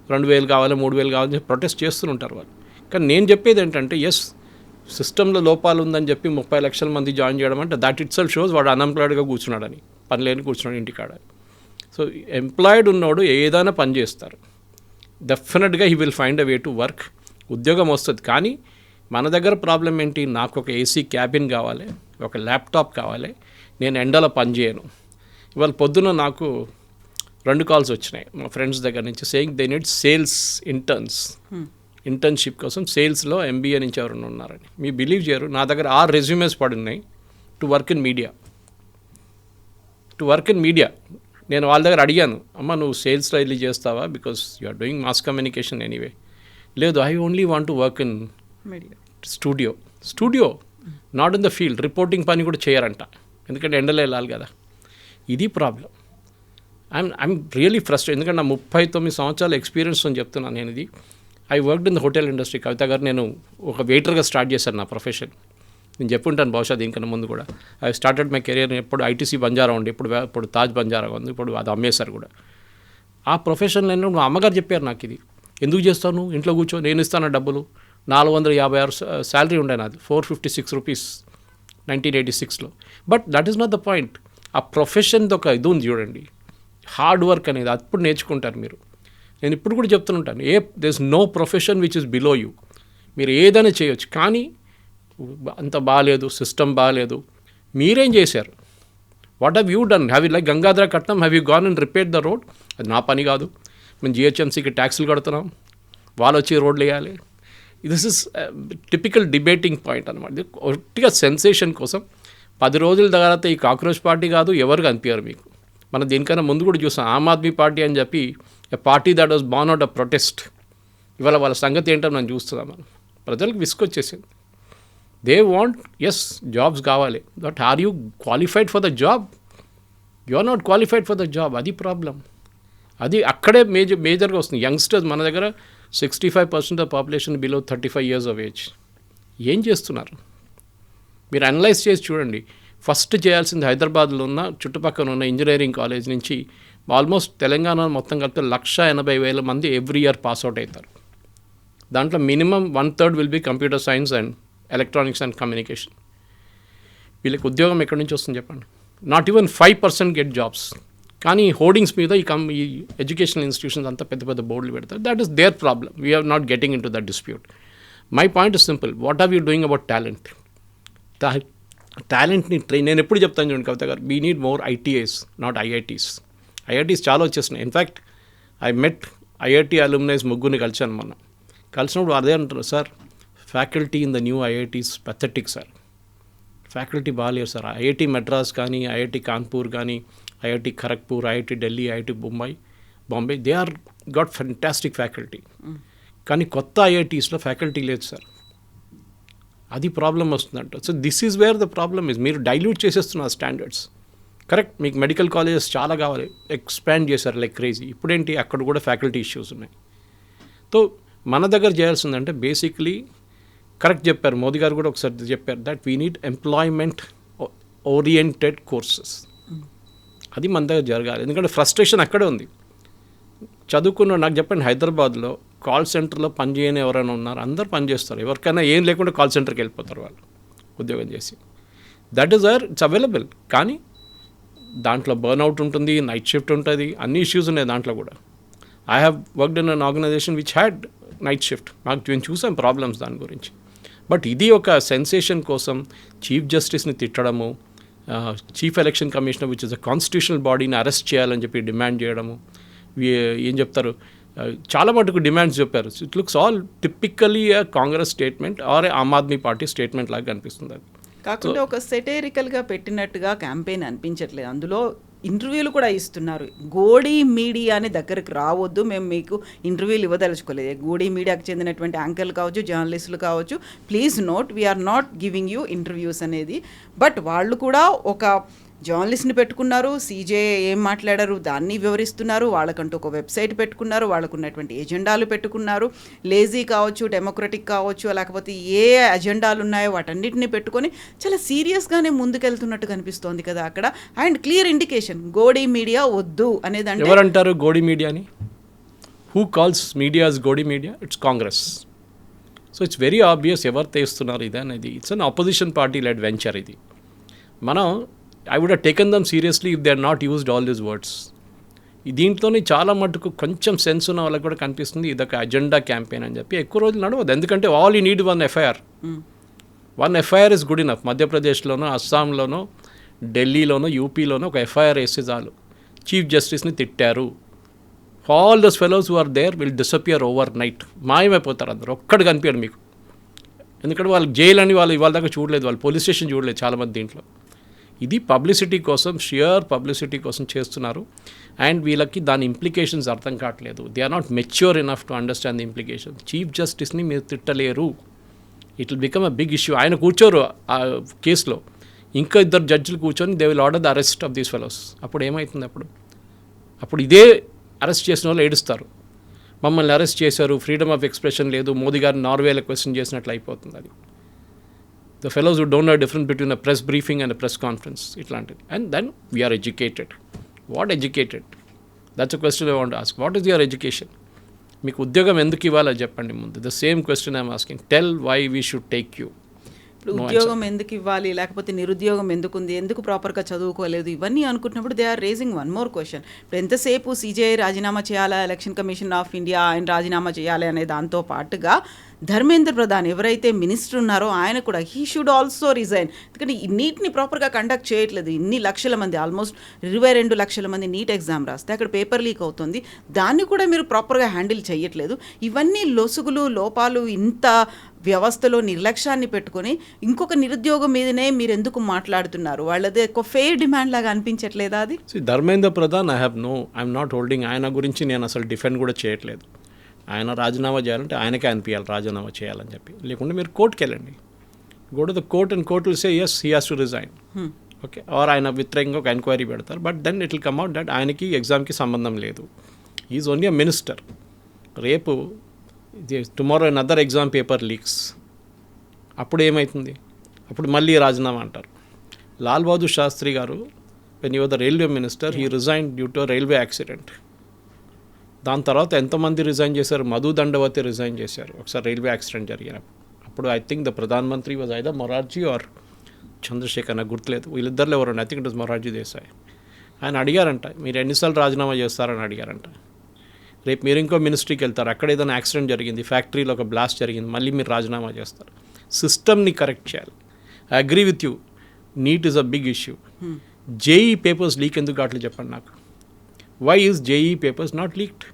2,000 కావాలి, 3,000 కావాలని ప్రొటెస్ట్ చేస్తుంటారు వాళ్ళు. కానీ నేను చెప్పేది ఏంటంటే ఎస్, సిస్టంలో లోపాలు ఉందని చెప్పి 30 లక్షల మంది జాయిన్ చేయడం అంటే దట్ ఇట్ సెల్ఫ్ షోస్ వాడు అన్ఎంప్లాయిడ్గా కూర్చున్నాడని, పని లేని కూర్చున్నాడు ఇంటికాడ. సో ఎంప్లాయిడ్ ఉన్నోడు ఏదైనా పని చేస్తారు. డెఫినెట్గా he will find a way to work. ఉద్యోగం వస్తుంది. కానీ మన దగ్గర ప్రాబ్లం ఏంటి? నాకు ఒక ఏసీ క్యాబిన్ కావాలి, ఒక ల్యాప్టాప్ కావాలి, నేను ఎండలో పని చేయను. ఇవాళ పొద్దున నాకు 2 కాల్స్ వచ్చినాయి మా ఫ్రెండ్స్ దగ్గర నుంచి, saying they need sales internship కోసం సేల్స్లో ఎంబీఏ నుంచి ఎవరైనా ఉన్నారని. మీ బిలీవ్ చేయరు, నా దగ్గర 6 రెజ్యూమేస్ పడున్నాయి టు వర్క్ ఇన్ మీడియా. నేను వాళ్ళ దగ్గర అడిగాను, అమ్మ నువ్వు సేల్స్లో వెళ్ళి చేస్తావా? Because you are doing mass communication anyway. లేదు, I only want to work in studio, not in the field. Reporting పని కూడా చేయరంట, ఎందుకంటే ఎండలో వెళ్ళాలి కదా. ఇది ప్రాబ్లం. I'm really frustrate. ఎందుకంటే నా 39 సంవత్సరాల ఎక్స్పీరియన్స్ అని చెప్తున్నాను నేను ఇది. I worked in the hotel industry. Kavitha గారు, నేను ఒక వెయిటర్గా స్టార్ట్ చేశాను నా ప్రొఫెషన్. నేను చెప్పుంటాను బహుశా దీనికన్నా ముందు కూడా. I started my career. ఎప్పుడు ఐటీసీ బంజారా ఉండి, ఇప్పుడు తాజ్ బంజారా ఉంది, ఇప్పుడు అది అమ్మేశారు కూడా. ఆ ప్రొఫెషన్లో మా అమ్మగారు చెప్పారు నాకు, ఇది ఎందుకు చేస్తాను, ఇంట్లో కూర్చో, నేను ఇస్తాను డబ్బులు. 456 శాలరీ ఉండే నాది, 456 రూపీస్ 1986లో. But that is not the point. ఆ ప్రొఫెషన్ది ఒక ఇది ఉంది చూడండి, హార్డ్ వర్క్ అనేది, అప్పుడు నేర్చుకుంటారు మీరు. నేను ఇప్పుడు కూడా చెప్తుంటాను, there is no profession which is below you. మీరు ఏదైనా చేయొచ్చు, కానీ అంత బాగాలేదు, సిస్టమ్ బాగాలేదు. మీరేం చేశారు? What have you done? Have you like గంగాధర కట్నం, have you gone and repair the road? అది నా పని కాదు. మేము జిహెచ్ఎంసీకి ట్యాక్సులు కడుతున్నాం, వాళ్ళు వచ్చి రోడ్లు వేయాలి. This is typical debating point అనమాట. ఇది ఒట్టిగా సెన్సేషన్ కోసం. 10 రోజుల తర్వాత ఈ కాక్రోచ్ పార్టీ కాదు, ఎవరు కనిపించారు మీకు. మనం దీనికన్నా ముందు కూడా చూసాం, ఆమ్ ఆద్మీ పార్టీ అని చెప్పి, a party that was born out a protest. ఇవాళ వాళ్ళ సంగతి ఏంటో మనం చూస్తున్నాం. మనం ప్రజలకు విసుకొచ్చేసింది. దే వాంట్, ఎస్ జాబ్స్ కావాలి, but are you qualified for the job? You are not qualified for the job. అది ప్రాబ్లం. అది అక్కడే మేజర్గా వస్తుంది. యంగ్స్టర్స్ మన దగ్గర 65% of population below 35 years of age. ఏం చేస్తున్నారు మీరు? అనలైజ్ చేసి చూడండి. ఫస్ట్ చేయాల్సింది, హైదరాబాద్లో ఉన్న చుట్టుపక్కల ఉన్న ఇంజనీరింగ్ కాలేజ్ నుంచి ఆల్మోస్ట్ తెలంగాణ మొత్తం కలిపితే 180,000 మంది ఎవ్రీ ఇయర్ పాస్అవుట్ అవుతారు. దాంట్లో minimum 1/3 will be computer science and electronics and communication. వీళ్ళకి ఉద్యోగం ఎక్కడి నుంచి వస్తుంది చెప్పండి? Not even 5% get jobs. కానీ హోర్డింగ్స్ మీద ఈ ఎడ్యుకేషనల్ ఇన్స్టిట్యూషన్స్ అంతా పెద్ద పెద్ద బోర్డులు పెడతారు. That is there problem. We're not getting into that dispute. My point is simple. What are you doing about talent? టాలెంట్ని నేను ఎప్పుడు చెప్తాను చూడండి కవిత గారు, we need more ITIs, not IITs. IITs చాలా వచ్చేస్తున్నాయి. In fact I met IIT alumni ముగ్గురిని కలిసాను మొన్న. కలిసినప్పుడు అదే అంటారు, sir faculty in the new IITs pathetic sir. Faculty బాగాలేరు సార్. ఐఐటీ మెడ్రాస్ కానీ, ఐఐటీ కాన్పూర్ కానీ, IIT Kharagpur, IIT Delhi, IIT Bombay, they are got fantastic faculty. కానీ కొత్త ఐఐటీస్లో ఫ్యాకల్టీ లేదు సార్. అది ప్రాబ్లం వస్తుందంట. So this is where the problem is. మీరు డైల్యూట్ చేసేస్తున్నారు స్టాండర్డ్స్. కరెక్ట్, మీకు మెడికల్ కాలేజెస్ చాలా కావాలి, ఎక్స్పాండ్ చేశారు లైక్ క్రేజీ. ఇప్పుడేంటి, అక్కడ కూడా ఫ్యాకల్టీ ఇష్యూస్ ఉన్నాయి. సో మన దగ్గర చేయాల్సిందంటే బేసిక్లీ, కరెక్ట్ చెప్పారు మోదీ గారు కూడా ఒకసారి చెప్పారు, that we need employment oriented courses. అది మన దగ్గర జరగాలి. ఎందుకంటే ఫ్రస్ట్రేషన్ అక్కడే ఉంది. చదువుకున్న నాకు చెప్పండి, హైదరాబాద్లో కాల్ సెంటర్లో పనిచేయని ఎవరైనా ఉన్నారు? అందరు పనిచేస్తారు. ఎవరికైనా ఏం లేకుండా కాల్ సెంటర్కి వెళ్ళిపోతారు వాళ్ళు ఉద్యోగం చేసి. That is it's available. కానీ దాంట్లో బర్న్అవుట్ ఉంటుంది, నైట్ షిఫ్ట్ ఉంటుంది, అన్ని ఇష్యూస్ ఉన్నాయి దాంట్లో కూడా. I have worked in an organisation which had night shift. నేను చూసాం ప్రాబ్లమ్స్ దాని గురించి. బట్ ఇది ఒక సెన్సేషన్ కోసం చీఫ్ జస్టిస్ని తిట్టడము, chief election commissioner which is a constitutional బాడీని అరెస్ట్ చేయాలని చెప్పి డిమాండ్ చేయడము. ఏం చెప్తారు, చాలా మటుకు డిమాండ్స్ చెప్పారు. It looks all typically Congress statement or Aam Aadmi party statement లాగా కనిపిస్తుంది. అది కాకుండా ఒక సెటైరికల్గా పెట్టినట్టుగా క్యాంపెయిన్ అనిపించట్లేదు. అందులో ఇంటర్వ్యూలు కూడా ఇస్తున్నారు. గోడీ మీడియాని దగ్గరకు రావద్దు, మేము మీకు ఇంటర్వ్యూలు ఇవ్వదలుచుకోలేదు. గోడీ మీడియాకు చెందినటువంటి యాంకర్లు కావచ్చు, జర్నలిస్టులు కావచ్చు, please note we're not giving you interviews అనేది. బట్ వాళ్ళు కూడా ఒక జర్నలిస్ట్ని పెట్టుకున్నారు. సీజే ఏం మాట్లాడారు దాన్ని వివరిస్తున్నారు. వాళ్ళకంటూ ఒక వెబ్సైట్ పెట్టుకున్నారు, వాళ్ళకు ఉన్నటువంటి ఎజెండాలు పెట్టుకున్నారు. లేజీ కావచ్చు, డెమోక్రటిక్ కావచ్చు, లేకపోతే ఏ అజెండాలు ఉన్నాయో వాటన్నిటిని పెట్టుకొని చాలా సీరియస్గానే ముందుకెళ్తున్నట్టు కనిపిస్తోంది కదా అక్కడ. And clear indication, Godi media వద్దు అనేది. ఎవరంటారు గోడీ మీడియాని? Who calls medias Godi media? It's Congress. So it's very obvious ఎవరు తెస్తున్నారు ఇది అనేది. It's an opposition party led venture ఇది. మనం I would have taken them seriously if they had not used all these words. దీంట్లోనే చాలా మటుకు కొంచెం సెన్స్ ఉన్న వాళ్ళకి కూడా కనిపిస్తుంది ఇదొక అజెండా క్యాంపెయిన్ అని చెప్పి. ఎక్కువ రోజులు నడవదు. ఎందుకంటే all you need one FIR. One FIR is good enough. మధ్యప్రదేశ్లోనో, అస్సాంలోనో, ఢిల్లీలోనో, యూపీలోనో ఒక ఎఫ్ఐఆర్ వేస్తే చాలు. చీఫ్ జస్టిస్ని తిట్టారు, all those fellows who are there will disappear overnight. మాయమైపోతారు అందరు, ఒక్కడు కనిపించాడు మీకు. ఎందుకంటే వాళ్ళు జైలు అని వాళ్ళు ఇవాళ దాకా చూడలేదు, వాళ్ళు పోలీస్ స్టేషన్ చూడలేదు చాలామంది. దీంట్లో ఇది పబ్లిసిటీ కోసం, షియర్ పబ్లిసిటీ కోసం చేస్తున్నారు. అండ్ వీళ్ళకి దాని ఇంప్లికేషన్స్ అర్థం కావట్లేదు. They are not mature enough to understand the implications. Chief జస్టిస్ని మీరు తిట్టలేరు, it will become a big issue. ఆయన కూర్చోరు ఆ కేసులో, ఇంకా 2 జడ్జిలు కూర్చొని they will order the arrest of these fellows. అప్పుడు ఏమవుతుంది? అప్పుడు అప్పుడు ఇదే అరెస్ట్ చేసిన వాళ్ళు ఏడుస్తారు, మమ్మల్ని అరెస్ట్ చేశారు, ఫ్రీడమ్ ఆఫ్ ఎక్స్ప్రెషన్ లేదు, మోదీ గారిని నార్వేలో క్వశ్చన్ చేసినట్లు అయిపోతుంది. అది the fellows who don't know difference between a press briefing and a press conference ఇట్లాంటిది. And then we are educated. What educated? That's a question I want ask. What is your education? మీకు ఉద్యోగం ఎందుకు ఇవ్వాలో చెప్పండి ముందు. The same question I'm asking. Tell why we should take you. ఇప్పుడు ఉద్యోగం ఎందుకు ఇవ్వాలి, లేకపోతే నిరుద్యోగం ఎందుకుంది, ఎందుకు ప్రాపర్గా చదువుకోలేదు, ఇవన్నీ అనుకుంటున్నప్పుడు they are raising one more question. ఇప్పుడు ఎంతసేపు సీజేఐ రాజీనామా చేయాలా, ఎలక్షన్ కమిషన్ ఆఫ్ ఇండియా ఆయన రాజీనామా చేయాలి అనే దాంతో పాటుగా ధర్మేంద్ర ప్రధాన్ ఎవరైతే మినిస్టర్ ఉన్నారో ఆయన కూడా హీ షుడ్ ఆల్సో రిజైన్. ఎందుకంటే ఈ నీట్ని ప్రాపర్గా కండక్ట్ చేయట్లేదు. ఇన్ని లక్షల మంది, ఆల్మోస్ట్ 22 లక్షల మంది నీట్ ఎగ్జామ్ రాస్తే అక్కడ పేపర్ లీక్ అవుతుంది, దాన్ని కూడా మీరు ప్రాపర్గా హ్యాండిల్ చేయట్లేదు. ఇవన్నీ లొసుగులు, లోపాలు, ఇంత వ్యవస్థలో నిర్లక్ష్యాన్ని పెట్టుకొని ఇంకొక నిరుద్యోగం మీదనే మీరు ఎందుకు మాట్లాడుతున్నారు? వాళ్ళది ఒక ఫెయిర్ డిమాండ్ లాగా అనిపించట్లేదా అది? Dharmendra Pradhan I'm not holding. ఆయన గురించి నేను అసలు డిఫెండ్ కూడా చేయట్లేదు. ఆయన రాజీనామా చేయాలంటే ఆయనకే అనిపించాలి రాజీనామా చేయాలని చెప్పి. లేకుంటే మీరు కోర్టుకి వెళ్ళండి, go to the court and court will say yes he has to resign. Okay, or ఆయన వ్యతిరేకంగా ఒక ఎంక్వైరీ పెడతారు. But then it will come out that ఆయనకి ఎగ్జామ్కి సంబంధం లేదు. Is only a minister. రేపు tomorrow another exam paper leaks, అప్పుడు ఏమవుతుంది? అప్పుడు మళ్ళీ రాజీనామా అంటారు. లాల్ బహదూర్ శాస్త్రి గారు when you were the railway minister he resign due to railway accident. దాని తర్వాత ఎంతమంది రిజైన్ చేశారు? మధు దండవతి రిజైన్ చేశారు ఒకసారి రైల్వే యాక్సిడెంట్ జరిగినప్పుడు. అప్పుడు ఐ థింక్ ద ప్రధాన మంత్రి was either Morarji or Chandrashekhar, నాకు గుర్తులేదు, వీళ్ళిద్దరిలో ఎవరండి, I think it was Morarji Desai. ఆయన అడిగారంట మీరు ఎన్నిసార్లు రాజీనామా చేస్తారని అడిగారంట. రేపు మీరు ఇంకో మినిస్ట్రీకి వెళ్తారు, అక్కడ ఏదైనా యాక్సిడెంట్ జరిగింది, ఫ్యాక్టరీలో ఒక బ్లాస్ట్ జరిగింది, మళ్ళీ మీరు రాజీనామా చేస్తారు. సిస్టమ్ని కరెక్ట్ చేయాలి. I agree with you, NEET is a big issue. JEE papers leak ఎందుకు అట్లా చెప్పండి నాకు. Why is JEE papers not leaked?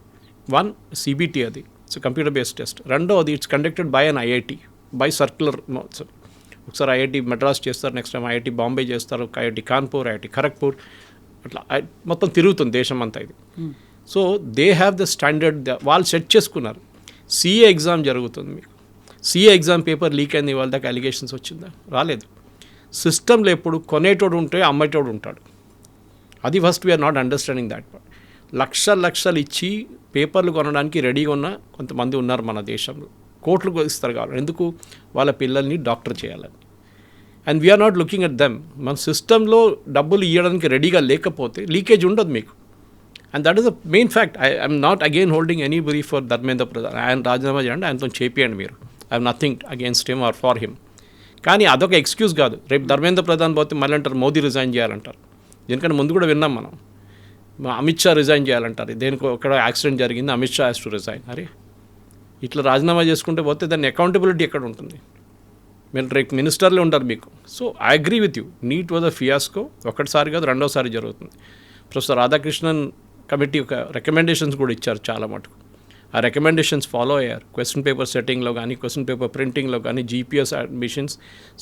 One, CBT, అది ఇట్స్ కంప్యూటర్ బేస్డ్ టెస్ట్. రెండోది it's conducted by an IIT by circular. ఒకసారి IIT Madras చేస్తారు, next time IIT Bombay చేస్తారు, IIT Kanpur, IIT Kharagpur, అట్లా మొత్తం తిరుగుతుంది దేశం అంతా ఇది. So they have the standard, వాళ్ళు సెట్ చేసుకున్నారు. సిఏ ఎగ్జామ్ జరుగుతుంది మీకు, సిఏ ఎగ్జామ్ పేపర్ లీక్ అయింది, వాళ్ళ దాకా అలిగేషన్స్ వచ్చిందా? రాలేదు. సిస్టంలో ఎప్పుడు కొనేటోడు ఉంటే అమ్మేటోడు ఉంటాడు. అది first we're not understanding that part. లక్షలు ఇచ్చి పేపర్లు కొనడానికి రెడీగా ఉన్న కొంతమంది ఉన్నారు మన దేశంలో. కోట్లు ఇస్తారు కావాలి, ఎందుకు? వాళ్ళ పిల్లల్ని డాక్టర్ చేయాలని. And we're not looking at them. మన సిస్టంలో డబ్బులు ఇవ్వడానికి రెడీగా లేకపోతే లీకేజ్ ఉండదు మీకు. And that is the main fact. I'm not again holding any brief for Dharmendra Pradhan. ఆయన రాజీనామా చేయండి, ఆయనతో చేపియండి మీరు. I have nothing against him or for him. కానీ అదొక ఎక్స్క్యూజ్ కాదు. రేపు ధర్మేంద్ర ప్రధాన్ పోతే మళ్ళీ అంటారు మోదీ రిజైన్ చేయాలంటారు. దీనికంటే ముందు కూడా విన్నాం మనం, అమిత్ షా రిజైన్ చేయాలంటారు. దేనికి ఒక యాక్సిడెంట్ జరిగింది, Amit Shah has to resign. అరే ఇట్లా రాజీనామా చేసుకుంటే పోతే దాన్ని అకౌంటబిలిటీ ఎక్కడ ఉంటుంది? మీరు రేపు మినిస్టర్లే ఉంటారు మీకు. So I agree with you, NEET was a fiasco. ఒకటిసారి కాదు, రెండోసారి జరుగుతుంది. ప్రొఫెసర్ రాధాకృష్ణన్ కమిటీ ఒక రికమెండేషన్స్ కూడా ఇచ్చారు చాలా మటుకు. ఆ రికమెండేషన్స్ ఫాలో అయ్యారు. క్వశ్చన్ పేపర్ సెట్టింగ్లో కానీ, క్వశ్చన్ పేపర్ ప్రింటింగ్లో కానీ, జీపీఎస్ అడ్మిషన్స్,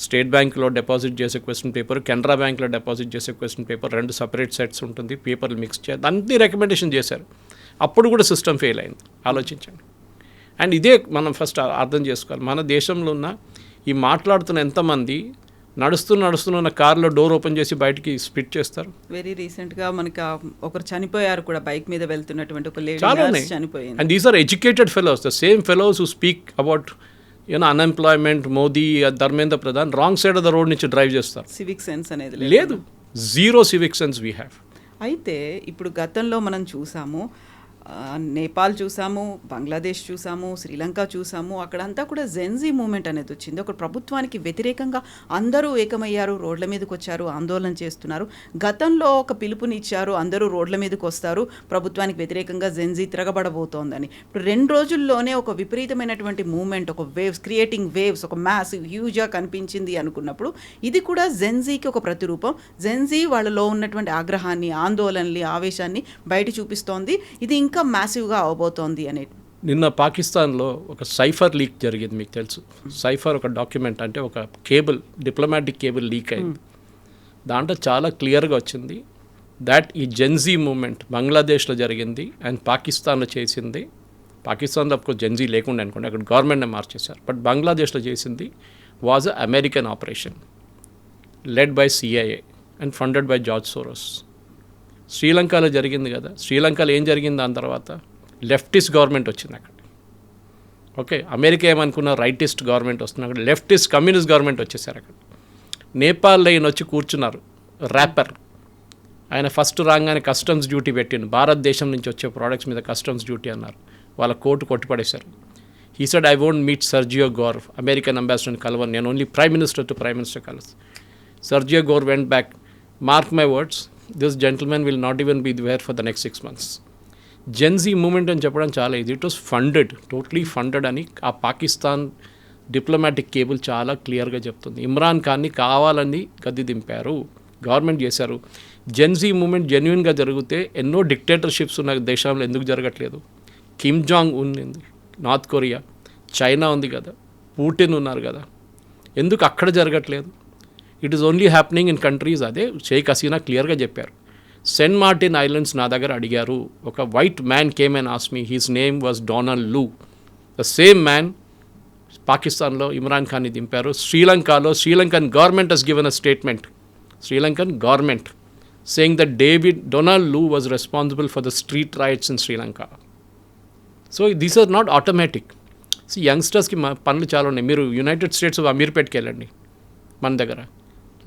స్టేట్ బ్యాంక్లో డిపాజిట్ చేసే క్వశ్చన్ పేపర్, కెనరా బ్యాంక్లో డిపాజిట్ చేసే క్వశ్చన్ పేపర్, 2 సపరేట్ సెట్స్ ఉంటుంది, పేపర్లు మిక్స్ చేయాలి, అన్ని రికమెండేషన్ చేశారు. అప్పుడు కూడా సిస్టమ్ ఫెయిల్ అయింది. ఆలోచించండి. అండ్ ఇదే మనం ఫస్ట్ అర్థం చేసుకోవాలి. మన దేశంలో ఉన్న ఈ మాట్లాడుతున్న ఎంతమంది నడుస్తున్న కార్లో డోర్ ఓపెన్ చేసి బయటికి స్పిట్ చేస్తారు. వెరీ రీసెంట్గా మనకి ఒకరు చనిపోయారు కూడా, బైక్ మీద వెళ్తున్నటువంటి ఒక లేడీ చనిపోయింది. And these are educated fellows, the same fellows who speak about unemployment, Modi, Dharmendra Pradhan wrong side of the road నుంచి డ్రైవ్ చేస్తారు. సివిక్ సెన్స్ అనేది లేదు, zero civic sense we have. అయితే ఇప్పుడు గతంలో మనం చూసాము, నేపాల్ చూసాము, బంగ్లాదేశ్ చూసాము, శ్రీలంక చూసాము. అక్కడంతా కూడా జెన్జీ మూమెంట్ అనేది వచ్చింది. ఒక ప్రభుత్వానికి వ్యతిరేకంగా అందరూ ఏకమయ్యారు, రోడ్ల మీదకి వచ్చారు, ఆందోళన చేస్తున్నారు. గతంలో ఒక పిలుపునిచ్చారు, అందరూ రోడ్ల మీదకి వస్తారు, ప్రభుత్వానికి వ్యతిరేకంగా జెన్జీ తిరగబడబోతోందని. ఇప్పుడు 2 రోజుల్లోనే ఒక విపరీతమైనటువంటి మూమెంట్, ఒక వేవ్స్, క్రియేటింగ్ వేవ్స్, ఒక మ్యాసివ్ హ్యూజ్గా కనిపించింది అనుకున్నప్పుడు ఇది కూడా జెన్జీకి ఒక ప్రతిరూపం. జెన్జీ వాళ్ళలో ఉన్నటువంటి ఆగ్రహాన్ని, ఆందోళనని, ఆవేశాన్ని బయట చూపిస్తోంది. ఇది ఇంకా మ్యాసివ్గా అవబోతోంది అనేది. నిన్న పాకిస్తాన్లో ఒక సైఫర్ లీక్ జరిగింది, మీకు తెలుసు. సైఫర్ ఒక డాక్యుమెంట్, అంటే ఒక కేబుల్, డిప్లొమాటిక్ కేబుల్ లీక్ అయింది. దాంట్లో చాలా క్లియర్గా వచ్చింది దాట్ ఈ జెన్జీ మూమెంట్ బంగ్లాదేశ్లో జరిగింది అండ్ పాకిస్తాన్లో చేసింది. పాకిస్తాన్లో ఒక జెన్జీ లేకుండా అనుకోండి, అక్కడ గవర్నమెంట్నే మార్చేశారు. బట్ బంగ్లాదేశ్లో చేసింది was a American operation led by CIA and funded by George Soros. శ్రీలంకలో జరిగింది కదా, శ్రీలంకలో ఏం జరిగింది దాని తర్వాత? లెఫ్టిస్ట్ గవర్నమెంట్ వచ్చింది అక్కడ. ఓకే, అమెరికా ఏమనుకున్న రైటిస్ట్ గవర్నమెంట్ వస్తుంది, అక్కడ లెఫ్టిస్ట్ కమ్యూనిస్ట్ గవర్నమెంట్ వచ్చేసారు అక్కడ. నేపాల్ ఈయన వచ్చి కూర్చున్నారు, ర్యాపర్. ఆయన ఫస్ట్ రాగానే కస్టమ్స్ డ్యూటీ పెట్టిండు, భారతదేశం నుంచి వచ్చే ప్రోడక్ట్స్ మీద కస్టమ్స్ డ్యూటీ అన్నారు. వాళ్ళ కోర్టు కొట్టిపడేశారు. He said I won't meet Sergio Gor, American అంబాసిడర్ని కలవను, నేను only prime minister to prime minister కలుసు. Sergio Gor went back, mark my words, this gentlemen will not even be there for the next 6 months. Gen Z movement అని చెప్పడం చాలా ఇది. It was funded, totally funded అని ఆ Pakistan diplomatic cable చాలా క్లియర్గా చెప్తుంది. ఇమ్రాన్ ఖాన్ని కావాలని గద్దె దింపారు, గవర్నమెంట్ చేశారు. జెన్జీ మూమెంట్ జెన్యున్గా జరిగితే ఎన్నో డిక్టేటర్షిప్స్ ఉన్న దేశంలో ఎందుకు జరగట్లేదు? కిమ్ జాంగ్ ఉంది, నార్త్ కొరియా, చైనా ఉంది కదా, పుటిన్ ఉన్నారు కదా, ఎందుకు అక్కడ జరగట్లేదు? It is only happening in countries. అదే షేక్ హసీనా క్లియర్గా చెప్పారు. సెయింట్ మార్టిన్ ఐలాండ్స్ నా దగ్గర అడిగారు, ఒక white man came and asked me, his name was Donald Lu. The same man పాకిస్తాన్లో ఇమ్రాన్ ఖాన్ని దింపారు. శ్రీలంకలో Sri Lankan government has given a statement, Sri Lankan government saying that Donald Lu was responsible for the street riots in Sri Lanka. So these are not automatic. See, యంగ్స్టర్స్కి పనులు చాలా ఉన్నాయి. మీరు United states of అమీర్పేట్కి వెళ్ళండి, మన దగ్గర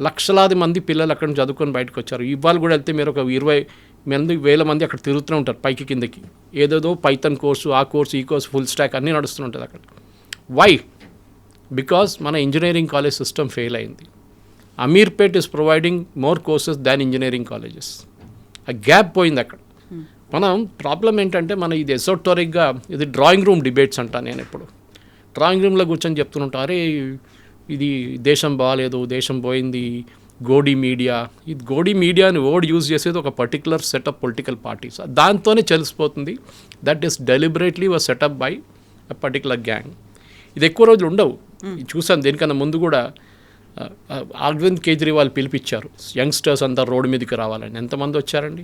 లక్షలాది మంది పిల్లలు అక్కడ నుంచి చదువుకొని బయటకు వచ్చారు. ఇవాళ కూడా వెళ్తే మీరు ఒక 20,000 మంది అక్కడ తిరుగుతూ ఉంటారు పైకి కిందకి. ఏదేదో పైథాన్ కోర్సు, ఆ కోర్సు, ఈ కోర్సు, ఫుల్ స్టాక్ అన్నీ నడుస్తుంటుంది అక్కడ. వై? బికాస్ మన ఇంజనీరింగ్ కాలేజ్ సిస్టమ్ ఫెయిల్ అయింది. Ameerpet is providing more courses than engineering colleges. ఆ గ్యాప్ పోయింది అక్కడ. మనం ప్రాబ్లం ఏంటంటే మన ఇది ఎసోటోరిక్గా, ఇది డ్రాయింగ్ రూమ్ డిబేట్స్ అంటా. నేను ఎప్పుడు డ్రాయింగ్ రూమ్లో కూర్చొని చెప్తుంటా, అరే ఇది దేశం బాగాలేదు, దేశం పోయింది, గోడీ మీడియా. ఇది గోడీ మీడియాని ఓడ్ యూజ్ చేసేది ఒక పర్టికులర్ సెటప్ పొలిటికల్ పార్టీస్. దాంతోనే తెలిసిపోతుంది that is deliberately was setup by a particular gang. ఇది ఎక్కువ రోజులు ఉండవు. చూసాను, దేనికన్నా ముందు కూడా అరవింద్ కేజ్రీవాల్ పిలిపించారు యంగ్స్టర్స్ అంతా రోడ్డు మీదకి రావాలని. ఎంతమంది వచ్చారండి?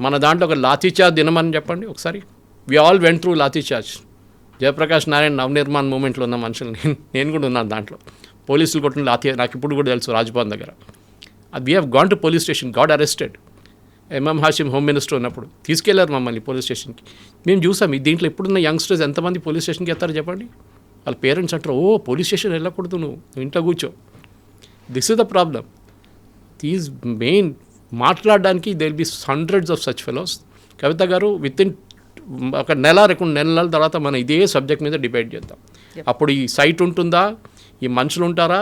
మన దాంట్లో ఒక లాఠీచార్జ్ దినమని చెప్పండి ఒకసారి. We all went through lathi charge. Jayaprakash Narayan Navnirman మూమెంట్లో ఉన్న మనుషులు నేను కూడా ఉన్నాను దాంట్లో. పోలీసులు కొట్టిన లాఠీ నాకు ఇప్పుడు కూడా తెలుసు, రాజ్భవన్ దగ్గర. అది we have gone to police station, got arrested. MM Hashim home minister ఉన్నప్పుడు తీసుకెళ్లారు మమ్మల్ని పోలీస్ స్టేషన్కి. మేము చూసాం. దీంట్లో ఇప్పుడున్న యంగ్స్టర్స్ ఎంతమంది పోలీస్ స్టేషన్కి వెళ్తారు చెప్పండి? వాళ్ళ పేరెంట్స్ అంటారు, ఓ పోలీస్ స్టేషన్ వెళ్ళకూడదు, నువ్వు ఇంట్లో కూర్చో. This is the problem. These men మాట్లాడడానికి they will be hundreds of such fellows. Kavitha గారు, విత్ ఇన్ ఒక 2 నెలల తర్వాత మనం ఇదే సబ్జెక్ట్ మీద డిబేట్ చేద్దాం. అప్పుడు ఈ సైట్ ఉంటుందా, ఈ మనుషులు ఉంటారా?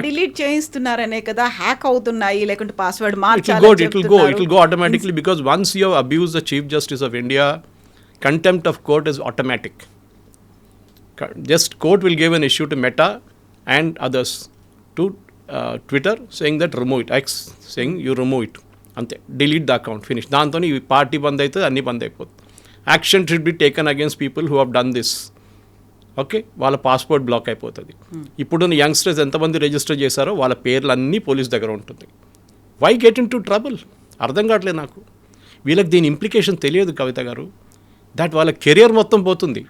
డిలీట్ చేయిస్తున్నారనే కదా, హ్యాక్ అవుతున్నాయి, లేకుంటే password it will go automatically. Because once you abuse the chief justice of India, contempt of court is automatic. Just court will give an issue to Meta and others, to Twitter, saying that remove it, X saying you remove it, ante delete the account, finish. Dantoni party band aitadi, anni band ayipothadi. Action should be taken against people who have done this. Okay, వాళ్ళ passport black అయిపోతుంది. ఇప్పుడున్న youngsters ఎంతమంది register చేశారో వాళ్ళ పేర్లు అన్నీ police దగ్గర ఉంటుంది. Why get in to trouble? అర్థం కావట్లేదు నాకు. వీళ్ళకి దీని ఇంప్లికేషన్ తెలియదు కవిత గారు. దట్ వాళ్ళ కెరియర్ మొత్తం పోతుంది.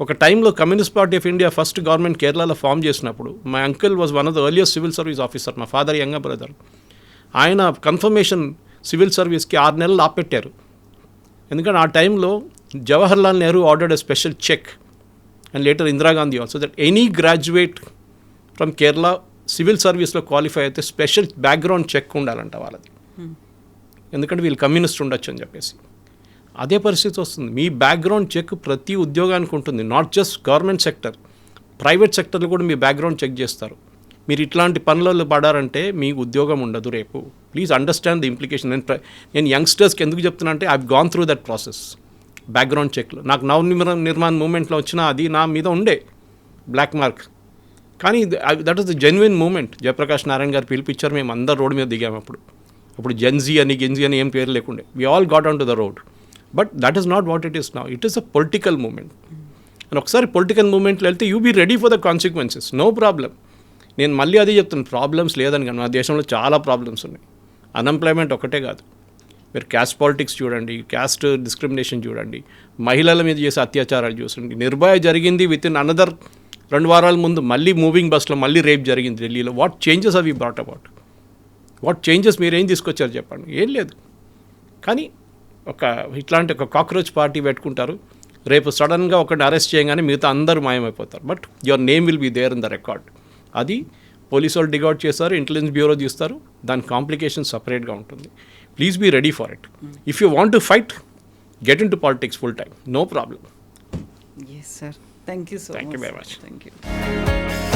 ఒక టైంలో communist party of India first government కేరళలో ఫామ్ చేసినప్పుడు my uncle was one of the earliest civil service officer, మా ఫాదర్ యంగర్ బ్రదర్. ఆయన కన్ఫర్మేషన్ సివిల్ సర్వీస్కి 6 నెలలు ఆపెట్టారు. ఎందుకంటే ఆ టైంలో Jawaharlal Nehru ordered a special check and later Indira Gandhi also, that any graduate from Kerala civil సర్వీస్లో క్వాలిఫై అయితే స్పెషల్ బ్యాక్గ్రౌండ్ చెక్ ఉండాలంట వాళ్ళది. ఎందుకంటే వీళ్ళు కమ్యూనిస్ట్ ఉండొచ్చు అని చెప్పేసి. అదే పరిస్థితి వస్తుంది. మీ బ్యాక్గ్రౌండ్ చెక్ ప్రతి ఉద్యోగానికి ఉంటుంది, not just government sector, private సెక్టర్లో కూడా మీ బ్యాక్గ్రౌండ్ చెక్ చేస్తారు. మీరు ఇట్లాంటి పనులలో పడారంటే మీ ఉద్యోగం ఉండదు రేపు. Please understand the implication. నేను యంగ్స్టర్స్కి ఎందుకు చెప్తున్నా అంటే I gone through that process. Background చెక్లో నాకు నవనిర్మాణ్ మూమెంట్లో వచ్చిన అది నా మీద ఉండే బ్లాక్ మార్క్, కానీ that is the genuine movement. Jayaprakash Narayan గారు పిలిపించారు, మేము అందరు రోడ్ మీద దిగాము. అప్పుడు జెన్జీ అని గెన్జీ అని ఏం పేరు లేకుండే. We all got onto the road. But that is not what it is now. It is a political movement. అండ్ ఒకసారి పొలిటికల్ మూమెంట్లో వెళ్తే you be ready for the consequences, no problem. నేను మళ్ళీ అదే చెప్తాను, ప్రాబ్లమ్స్ లేదని. కానీ మా దేశంలో చాలా ప్రాబ్లమ్స్ ఉన్నాయి. అన్ఎంప్లాయ్మెంట్ ఒకటే కాదు, మీరు క్యాస్ట్ పాలిటిక్స్ చూడండి, క్యాస్ట్ డిస్క్రిమినేషన్ చూడండి, మహిళల మీద చేసే అత్యాచారాలు చూడండి. నిర్భయ జరిగింది, విత్ ఇన్ అనదర్ 2 వారాల ముందు మళ్ళీ మూవింగ్ బస్లో మళ్ళీ రేప్ జరిగింది ఢిల్లీలో. వాట్ చేంజెస్ అవి బ్రాట్ అబౌట్? వాట్ చేంజెస్ మీరేం తీసుకొచ్చారు చెప్పండి? ఏం లేదు. కానీ ఇట్లాంటి ఒక కాక్రోచ్ పార్టీ పెట్టుకుంటారు, రేపు సడన్గా ఒకరిని అరెస్ట్ చేయగానే మిగతా అందరూ మాయమైపోతారు. But your name will be there in the record. అది పోలీసు వాళ్ళు డిగౌట్ చేస్తారు, ఇంటెలిజెన్స్ బ్యూరో తీస్తారు, దాని కాంప్లికేషన్ సపరేట్గా ఉంటుంది. Please be ready for it. If you want to fight, get in to politics full time, no problem. Yes sir, thank you so much. Thank you very much. Thank you.